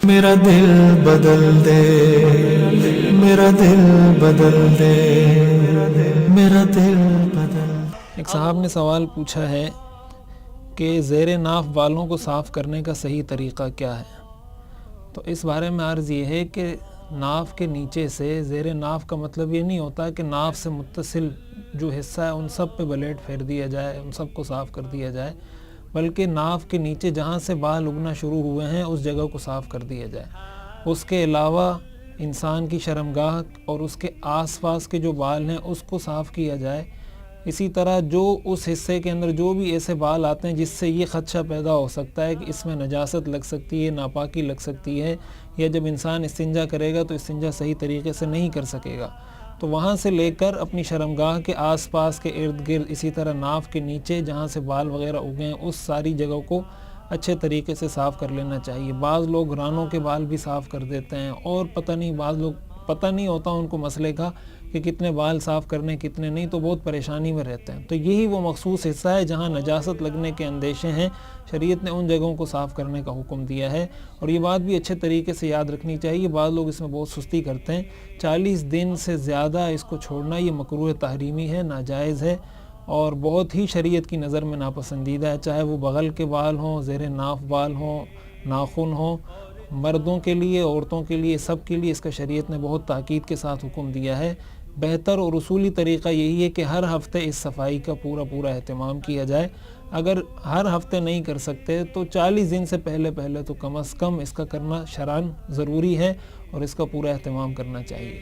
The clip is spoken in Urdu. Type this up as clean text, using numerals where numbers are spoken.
میرا دل بدل دے، میرا دل بدل دے، میرا دل بدل دے۔ ایک صاحب نے سوال پوچھا ہے کہ زیر ناف بالوں کو صاف کرنے کا صحیح طریقہ کیا ہے؟ تو اس بارے میں عرض یہ ہے کہ ناف کے نیچے سے، زیر ناف کا مطلب یہ نہیں ہوتا کہ ناف سے متصل جو حصہ ہے ان سب پہ بلیڈ پھیر دیا جائے، ان سب کو صاف کر دیا جائے، بلکہ ناف کے نیچے جہاں سے بال اگنا شروع ہوئے ہیں اس جگہ کو صاف کر دیا جائے۔ اس کے علاوہ انسان کی شرمگاہ اور اس کے آس پاس کے جو بال ہیں اس کو صاف کیا جائے۔ اسی طرح جو اس حصے کے اندر جو بھی ایسے بال آتے ہیں جس سے یہ خدشہ پیدا ہو سکتا ہے کہ اس میں نجاست لگ سکتی ہے، ناپاکی لگ سکتی ہے، یا جب انسان استنجا کرے گا تو استنجا صحیح طریقے سے نہیں کر سکے گا، تو وہاں سے لے کر اپنی شرمگاہ کے آس پاس کے ارد گرد، اسی طرح ناف کے نیچے جہاں سے بال وغیرہ اگے ہیں اس ساری جگہ کو اچھے طریقے سے صاف کر لینا چاہیے۔ بعض لوگ رانوں کے بال بھی صاف کر دیتے ہیں، اور بعض لوگ پتہ نہیں ہوتا ان کو مسئلے کا کہ کتنے بال صاف کرنے کتنے نہیں، تو بہت پریشانی میں رہتے ہیں۔ تو یہی وہ مخصوص حصہ ہے جہاں نجاست لگنے کے اندیشے ہیں، شریعت نے ان جگہوں کو صاف کرنے کا حکم دیا ہے۔ اور یہ بات بھی اچھے طریقے سے یاد رکھنی چاہیے، بعض لوگ اس میں بہت سستی کرتے ہیں۔ 40 دن سے زیادہ اس کو چھوڑنا یہ مکروہ تحریمی ہے، ناجائز ہے، اور بہت ہی شریعت کی نظر میں ناپسندیدہ ہے، چاہے وہ بغل کے بال ہوں، زیر ناف بال ہوں، ناخن ہوں، مردوں کے لیے، عورتوں کے لیے، سب کے لیے اس کا شریعت نے بہت تاکید کے ساتھ حکم دیا ہے۔ بہتر اور اصولی طریقہ یہی ہے کہ ہر ہفتے اس صفائی کا پورا اہتمام کیا جائے۔ اگر ہر ہفتے نہیں کر سکتے تو 40 دن سے پہلے تو کم از کم اس کا کرنا شرعاً ضروری ہے، اور اس کا پورا اہتمام کرنا چاہیے۔